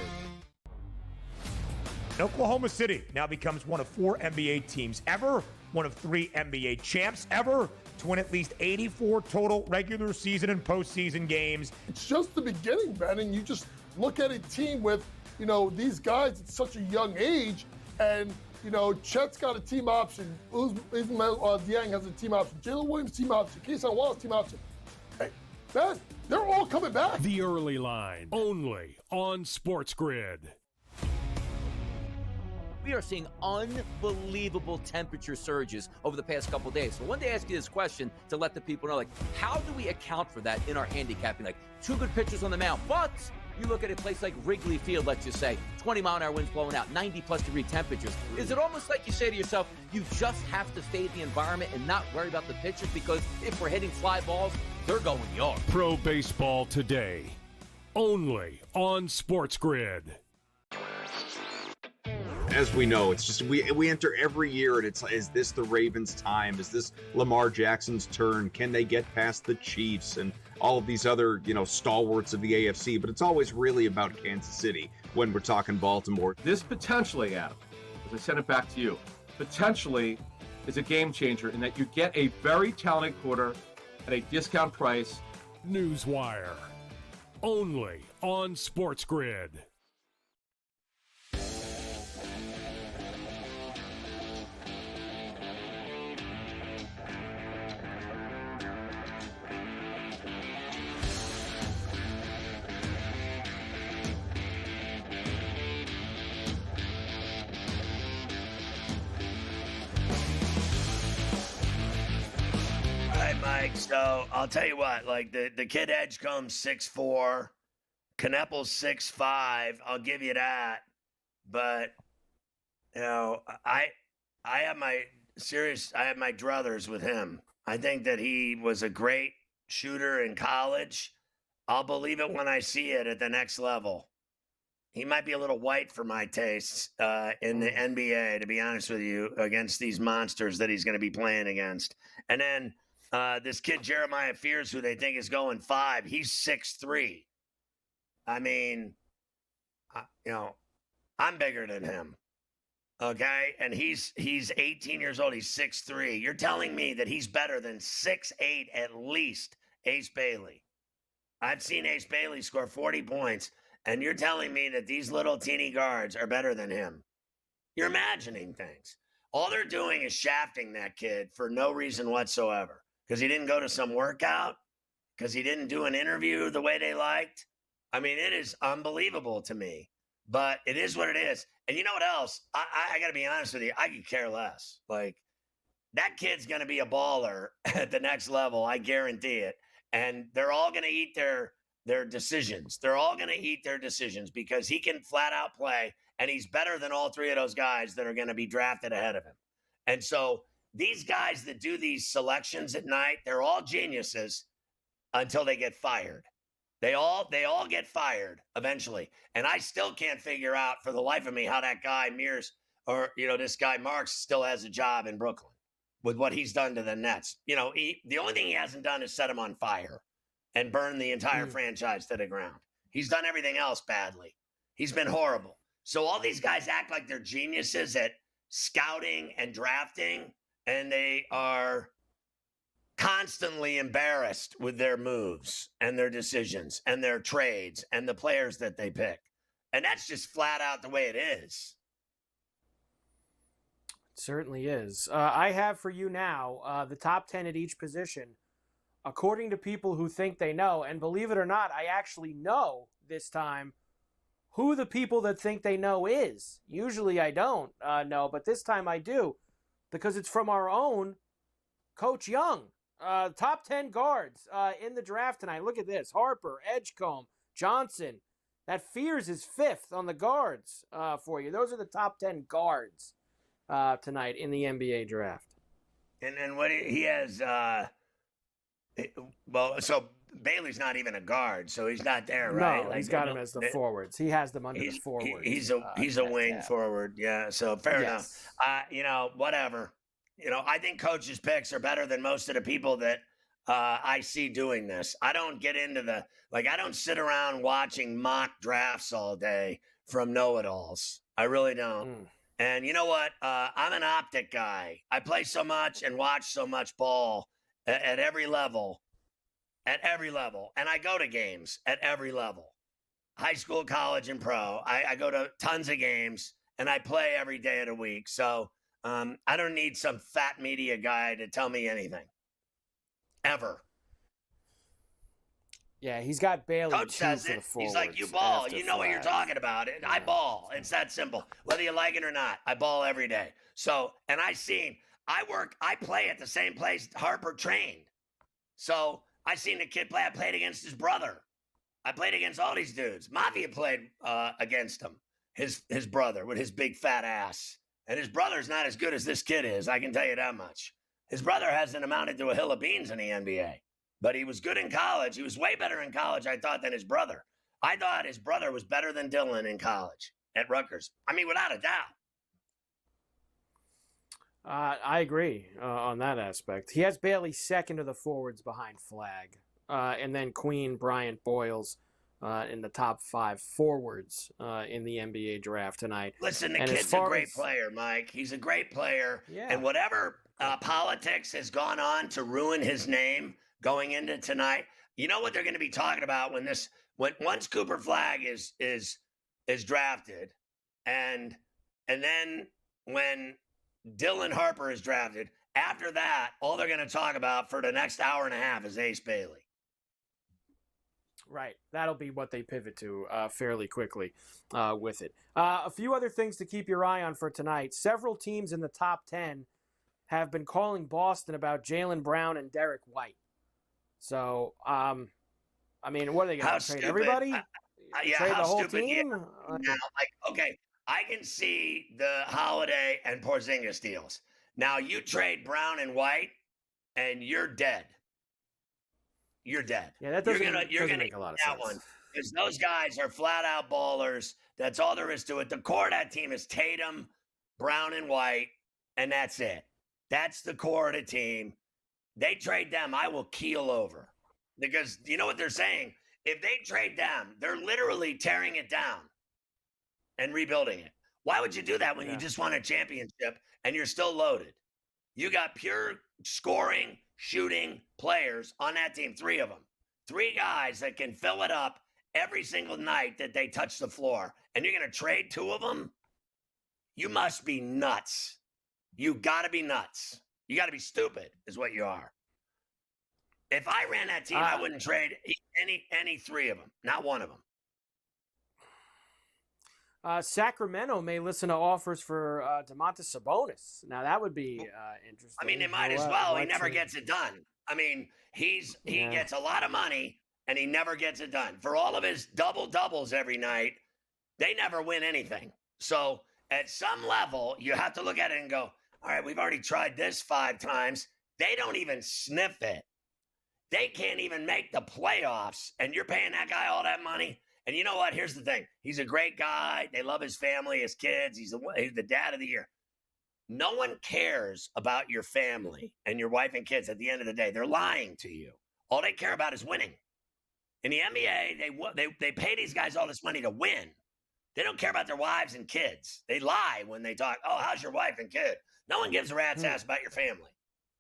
Oklahoma City now becomes one of 4 NBA teams ever, one of 3 NBA champs ever to win at least 84 total regular season and postseason games.
It's just the beginning, Ben, and you just look at a team with, these guys at such a young age, and, Chet's got a team option, Dieng has a team option, Jalen Williams team option, Keyshawn Wallace team option. Hey, Ben, they're all coming back.
The early line, only on SportsGrid.
We are seeing unbelievable temperature surges over the past couple days. So I wanted to ask you this question to let the people know, how do we account for that in our handicapping? 2 good pitchers on the mound, but you look at a place like Wrigley Field, let's just say, 20-mile-an-hour winds blowing out, 90-plus degree temperatures. Is it almost like you say to yourself, you just have to stay in the environment and not worry about the pitchers, because if we're hitting fly balls, they're going yard?
Pro Baseball Today, only on SportsGrid.
As we know, it's just we enter every year and it's, is this the Ravens' time? Is this Lamar Jackson's turn? Can they get past the Chiefs and all of these other, stalwarts of the AFC? But it's always really about Kansas City when we're talking Baltimore.
This potentially, Adam, as I send it back to you, potentially is a game changer in that you get a very talented quarter at a discount price.
Newswire, only on SportsGrid.
Mike, so I'll tell you what, the kid Edgecombe's 6'4", Kneppel's 6'5", I'll give you that. But, I have my druthers with him. I think that he was a great shooter in college. I'll believe it when I see it at the next level. He might be a little white for my tastes in the NBA, to be honest with you, against these monsters that he's going to be playing against. And then this kid, Jeremiah Fears, who they think is going 5, he's 6'3". I mean, I'm bigger than him. Okay? And he's 18 years old. He's 6'3". You're telling me that he's better than 6'8", at least, Ace Bailey. I've seen Ace Bailey score 40 points, and you're telling me that these little teeny guards are better than him. You're imagining things. All they're doing is shafting that kid for no reason whatsoever. Because he didn't go to some workout? Because he didn't do an interview the way they liked? I mean, it is unbelievable to me. But it is what it is. And you know what else? I got to be honest with you. I could care less. That kid's going to be a baller at the next level. I guarantee it. And they're all going to eat their decisions. They're all going to eat their decisions because he can flat out play. And he's better than all 3 of those guys that are going to be drafted ahead of him. And so these guys that do these selections at night, they're all geniuses until they get fired. They all get fired eventually. And I still can't figure out for the life of me how that guy Mears this guy Marks still has a job in Brooklyn with what he's done to the Nets. The only thing he hasn't done is set him on fire and burn the entire franchise to the ground. He's done everything else badly. He's been horrible. So all these guys act like they're geniuses at scouting and drafting, and they are constantly embarrassed with their moves and their decisions and their trades and the players that they pick. And that's just flat out the way it is.
It certainly is. I have for you now the top 10 at each position, according to people who think they know. And believe it or not, I actually know this time who the people that think they know is. Usually I don't know, but this time I do, because it's from our own Coach Young. Top 10 guards in the draft tonight. Look at this. Harper, Edgecombe, Johnson, That Fears is 5th on the guards for you. Those are the top 10 guards tonight in the NBA draft.
And what he has, so Bailey's not even a guard, so he's not there, right?
No, he's got him as the forwards. He has them under the forwards.
He's a wing forward, yeah. So fair enough. Whatever. I think coaches' picks are better than most of the people that I see doing this. I don't get into I don't sit around watching mock drafts all day from know-it-alls. I really don't. And you know what? I'm an optic guy. I play so much and watch so much ball at every level. At every level. And I go to games at every level. High school, college, and pro. I go to tons of games, and I play every day of the week. So I don't need some fat media guy to tell me anything. Ever.
Yeah, he's got Bailey.
Coach says it. He's like, you ball. You know what you're talking about. I ball. It's that simple. Whether you like it or not, I ball every day. So, and I play at the same place Harper trained. So I seen the kid play. I played against his brother. I played against all these dudes. Mafia played against him, his brother with his big fat ass. And his brother's not as good as this kid is. I can tell you that much. His brother hasn't amounted to a hill of beans in the NBA. But he was good in college. He was way better in college, I thought, than his brother. I thought his brother was better than Dylan in college at Rutgers. I mean, without a doubt.
I agree on that aspect. He has Bailey second of the forwards behind Flagg. And then Queen, Bryant, Boyles in the top 5 forwards in the NBA draft tonight.
Listen, the kid's a great player, Mike. He's a great player. Yeah. And whatever politics has gone on to ruin his name going into tonight, you know what they're going to be talking about once Cooper Flagg is drafted, and then when Dylan Harper is drafted. After that, all they're going to talk about for the next hour and a half is Ace Bailey.
Right. That'll be what they pivot to fairly quickly with it. A few other things to keep your eye on for tonight. Several teams in the top 10 have been calling Boston about Jaylen Brown and Derek White. So, I mean, what are they going to trade? Everybody? Trade the whole team?
Now, okay, I can see the Holiday and Porzingis deals. Now, you trade Brown and White, and you're dead. You're dead.
Yeah, that doesn't make a lot of sense.
One, because those guys are flat-out ballers. That's all there is to it. The core of that team is Tatum, Brown, and White, and that's it. That's the core of the team. They trade them, I will keel over. Because you know what they're saying? If they trade them, they're literally tearing it down and rebuilding it. Why would you do that when you just won a championship and you're still loaded? You got pure scoring, shooting players on that team, 3 of them. 3 guys that can fill it up every single night that they touch the floor. And you're going to trade 2 of them? You must be nuts. You got to be nuts. You got to be stupid is what you are. If I ran that team, I wouldn't trade any 3 of them. Not one of them.
Sacramento may listen to offers for Domantas Sabonis. Now, that would be interesting.
I mean, they might as well. He never gets it done. I mean, he gets a lot of money, and he never gets it done. For all of his double-doubles every night, they never win anything. So, at some level, you have to look at it and go, all right, we've already tried this 5 times. They don't even sniff it. They can't even make the playoffs, and you're paying that guy all that money? And you know what? Here's the thing. He's a great guy. They love his family, his kids. He's the dad of the year. No one cares about your family and your wife and kids at the end of the day. They're lying to you. All they care about is winning. In the NBA, they pay these guys all this money to win. They don't care about their wives and kids. They lie when they talk, oh, how's your wife and kid? No one gives a rat's ass about your family.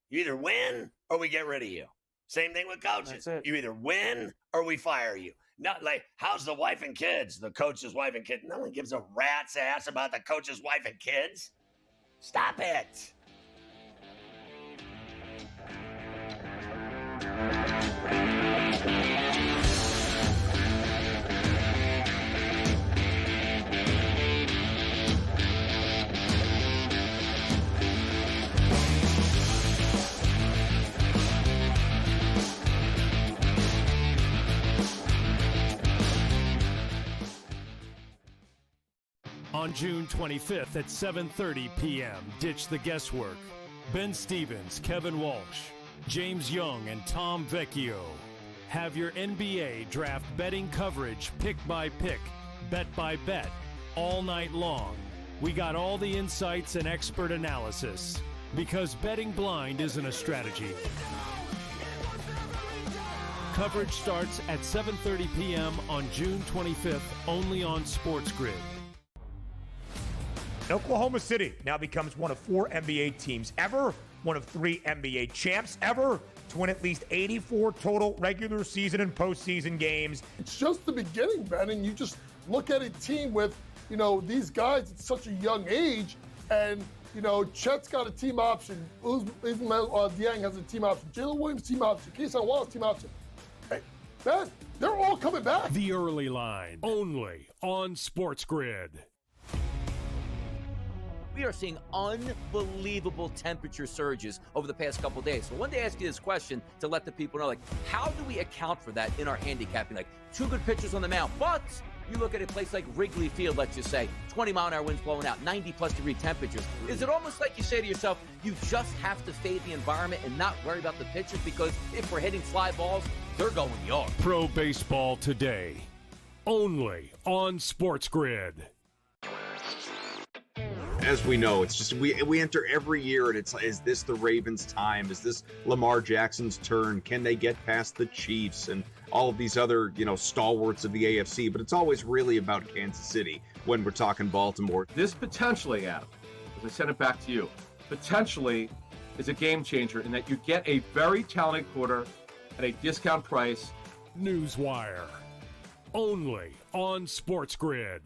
You either win or we get rid of you. Same thing with coaches. You either win or we fire you. Not like, how's the wife and kids? The coach's wife and kids. No one gives a rat's ass about the coach's wife and kids. Stop it.
On June 25th at 7:30 p.m., ditch the guesswork. Ben Stevens, Kevin Walsh, James Young, and Tom Vecchio have your NBA draft betting coverage pick by pick, bet by bet, all night long. We got all the insights and expert analysis because betting blind isn't a strategy. Coverage starts at 7:30 p.m. on June 25th, only on SportsGrid.
Oklahoma City now becomes one of 4 NBA teams ever, one of 3 NBA champs ever to win at least 84 total regular season and postseason games.
It's just the beginning, Ben, and you just look at a team with, these guys at such a young age, and, Chet's got a team option, Dieng has a team option, Jalen Williams team option, Keyshawn Wallace team option. Hey, Ben, they're all coming back.
The early line, only on SportsGrid.
We are seeing unbelievable temperature surges over the past couple of days. So I wanted to ask you this question to let the people know, how do we account for that in our handicapping? 2 good pitchers on the mound, but you look at a place like Wrigley Field, let's just say, 20-mile-an-hour winds blowing out, 90-plus degree temperatures. Is it almost like you say to yourself, you just have to fade the environment and not worry about the pitchers, because if we're hitting fly balls, they're going yard?
Pro Baseball Today, only on SportsGrid.
As we know, it's just we enter every year and it's, is this the Ravens' time? Is this Lamar Jackson's turn? Can they get past the Chiefs and all of these other, stalwarts of the AFC? But it's always really about Kansas City when we're talking Baltimore.
This potentially, Adam, as I send it back to you, potentially is a game changer in that you get a very talented quarter at a discount price.
Newswire, only on SportsGrid.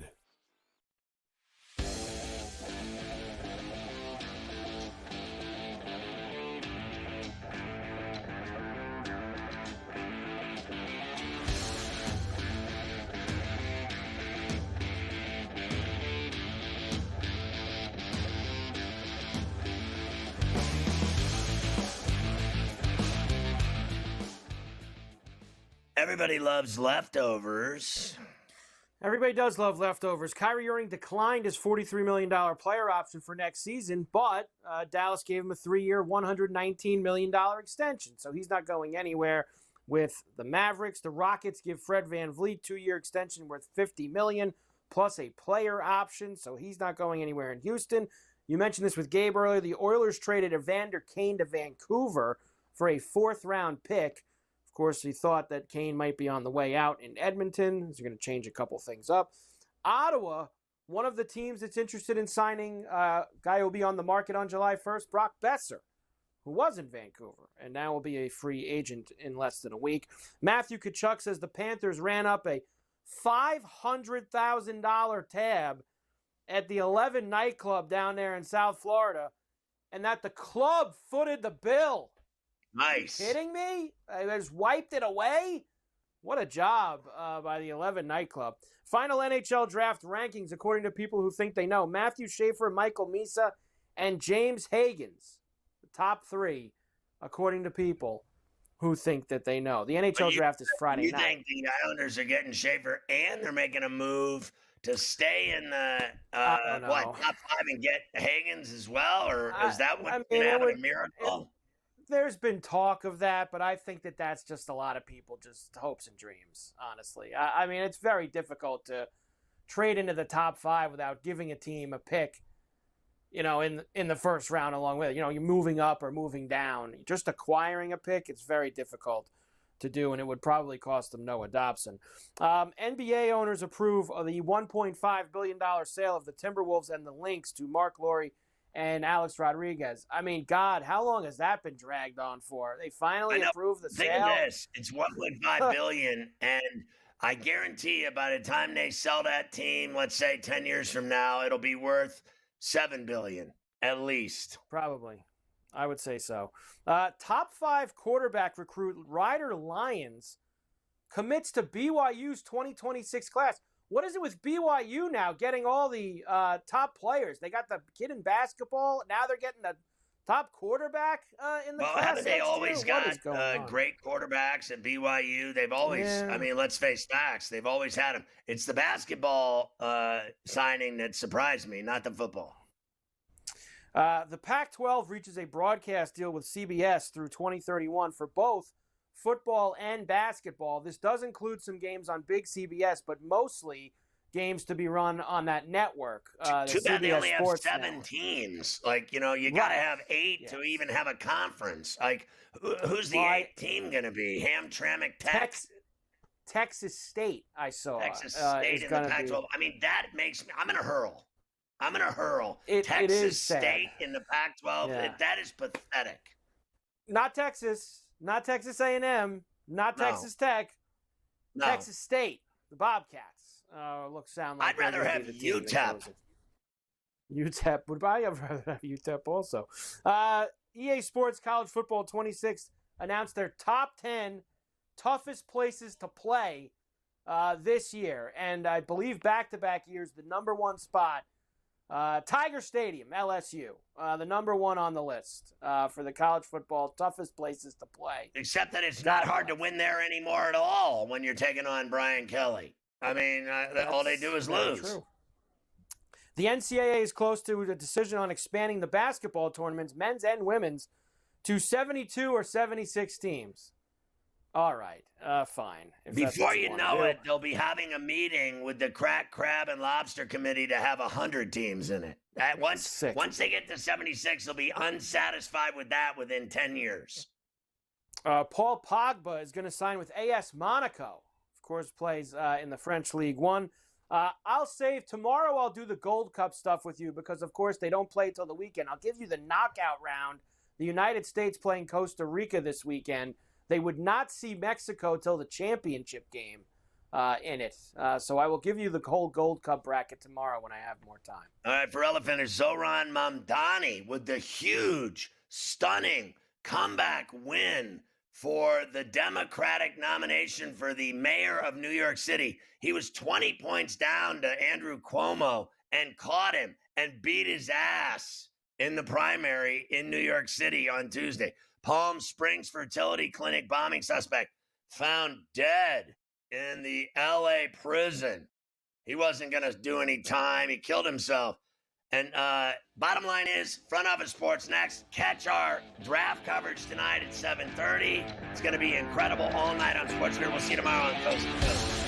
Everybody loves leftovers.
Everybody does love leftovers. Kyrie Irving declined his $43 million player option for next season, but Dallas gave him a 3-year, $119 million extension, so he's not going anywhere with the Mavericks. The Rockets give Fred VanVleet 2-year extension worth $50 million plus a player option, so he's not going anywhere in Houston. You mentioned this with Gabe earlier. The Oilers traded Evander Kane to Vancouver for a 4th-round pick. Of course, he thought that Kane might be on the way out in Edmonton. He's going to change a couple things up. Ottawa, one of the teams that's interested in signing a guy who will be on the market on July 1st, Brock Besser, who was in Vancouver and now will be a free agent in less than a week. Matthew Tkachuk says the Panthers ran up a $500,000 tab at the 11 nightclub down there in South Florida, and that the club footed the bill.
Nice.
Are you kidding me? I just wiped it away? What a job by the 11 nightclub. Final NHL draft rankings according to people who think they know. Matthew Schaefer, Michael Misa, and James Hagans. The top 3 according to people who think that they know. The NHL draft is Friday night.
You think the Islanders are getting Schaefer and they're making a move to stay in the top 5 and get Hagans as well? Or is that what's going to happen, a miracle?
There's been talk of that, but I think that that's just a lot of people, just hopes and dreams, honestly. I mean, it's very difficult to trade into the top 5 without giving a team a pick, in the first round along with it. You're moving up or moving down. Just acquiring a pick, it's very difficult to do, and it would probably cost them Noah Dobson. NBA owners approve of the $1.5 billion sale of the Timberwolves and the Lynx to Mark Lowry and Alex Rodriguez. I mean, God, how long has that been dragged on for? They finally approved the
Think
sale.
of this. It's $1.5 billion, and I guarantee you by the time they sell that team, let's say 10 years from now, it'll be worth $7 billion at least.
Probably. I would say so. Top 5 quarterback recruit Ryder Lyons commits to BYU's 2026 class. What is it with BYU now getting all the top players? They got the kid in basketball. Now they're getting the top quarterback in the class?
Haven't they
next
always
year? What is going
got
on?
great quarterbacks at BYU? They've always,
Yeah.
I mean, let's face facts. They've always had them. It's the basketball signing that surprised me, not the football.
The Pac-12 reaches a broadcast deal with CBS through 2031 for both football and basketball. This does include some games on big CBS, but mostly games to be run on that network.
Too bad they only have
Sports
7
Network.
teams. Like, you got to have 8 to even have a conference. Like, who's the 8th team going to be? Hamtramck Tech?
Texas State, I saw.
Texas State in the Pac-12. I mean, that makes me – I'm going to hurl. Texas State in the Pac-12.
Yeah.
That is pathetic.
Not Texas. Not Texas A&M. Not
No.
Texas Tech.
No.
Texas State. The Bobcats. Sound like
I'd rather have UTEP.
UTEP. Would I rather have UTEP also? EA Sports College Football 26 announced their top 10 toughest places to play this year. And I believe back-to-back years, the number one spot, Tiger Stadium, LSU, the number one on the list for the college football toughest places to play.
Except that it's not hard to win there anymore at all when you're taking on Brian Kelly. I mean, all they do is lose.
True. The NCAA is close to a decision on expanding the basketball tournaments, men's and women's, to 72 or 76 teams. All right, fine.
Before you know it, they'll be having a meeting with the Crack, Crab, and Lobster Committee to have 100 teams in it. Once they get to 76, they'll be unsatisfied with that within 10 years.
Paul Pogba is going to sign with AS Monaco. Of course, plays in the French League One. I'll save tomorrow. I'll do the Gold Cup stuff with you because, of course, they don't play till the weekend. I'll give you the knockout round. The United States playing Costa Rica this weekend. They would not see Mexico till the championship game in it. So I will give you the whole Gold Cup bracket tomorrow when I have more time.
All right, for Elephant is Zoran Mamdani with the huge, stunning comeback win for the Democratic nomination for the mayor of New York City. He was 20 points down to Andrew Cuomo and caught him and beat his ass in the primary in New York City on Tuesday. Palm Springs Fertility Clinic bombing suspect found dead in the LA prison. He wasn't going to do any time. He killed himself. And bottom line is, Front Office Sports next. Catch our draft coverage tonight at 7:30. It's going to be incredible all night on SportsGrid. We'll see you tomorrow on Coast to Coast.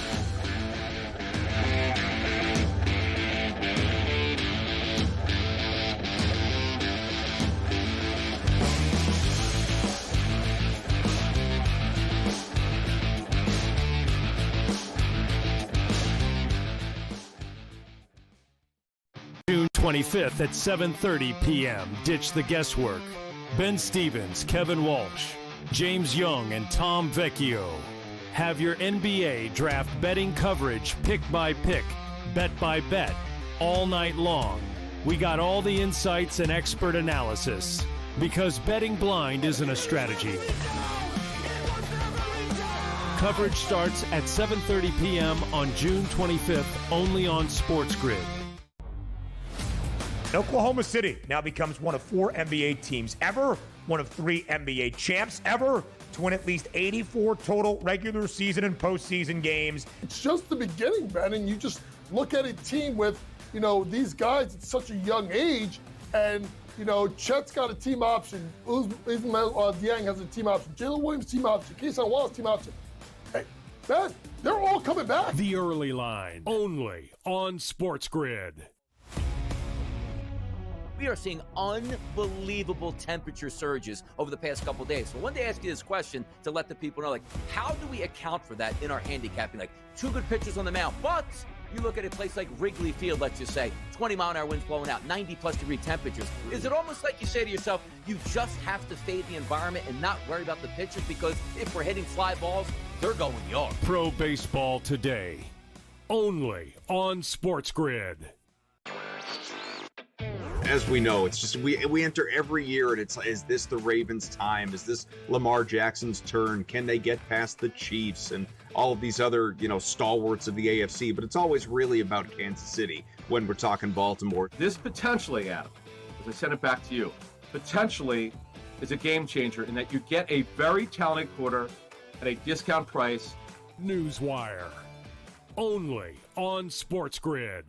June 25th at 7:30 p.m. Ditch the guesswork. Ben Stevens, Kevin Walsh, James Young, and Tom Vecchio have your NBA draft betting coverage pick by pick, bet by bet, all night long. We got all the insights and expert analysis because betting blind isn't a strategy. Coverage starts at 7:30 p.m. on June 25th, only on SportsGrid.
Oklahoma City now becomes one of 4 NBA teams ever, one of 3 NBA champs ever to win at least 84 total regular season and postseason games.
It's just the beginning, Ben, and you just look at a team with, these guys at such a young age, and, Chet's got a team option, Ismail Dieng has a team option, Jalen Williams team option, Keyshawn Wallace team option. Hey, Ben, they're all coming back.
The Early Line, only on SportsGrid.
We are seeing unbelievable temperature surges over the past couple days. So I wanted to ask you this question to let the people know, how do we account for that in our handicapping? 2 good pitchers on the mound, but you look at a place like Wrigley Field, let's just say, 20-mile-an-hour winds blowing out, 90-plus degree temperatures. Is it almost like you say to yourself, you just have to fade the environment and not worry about the pitchers because if we're hitting fly balls, they're going yard?
Pro Baseball Today, only on SportsGrid.
As we know, it's just we enter every year and it's, is this the Ravens' time? Is this Lamar Jackson's turn? Can they get past the Chiefs and all of these other, stalwarts of the AFC? But it's always really about Kansas City when we're talking Baltimore.
This potentially, Adam, as I send it back to you, potentially is a game changer in that you get a very talented quarter at a discount price.
Newswire. Only on SportsGrid.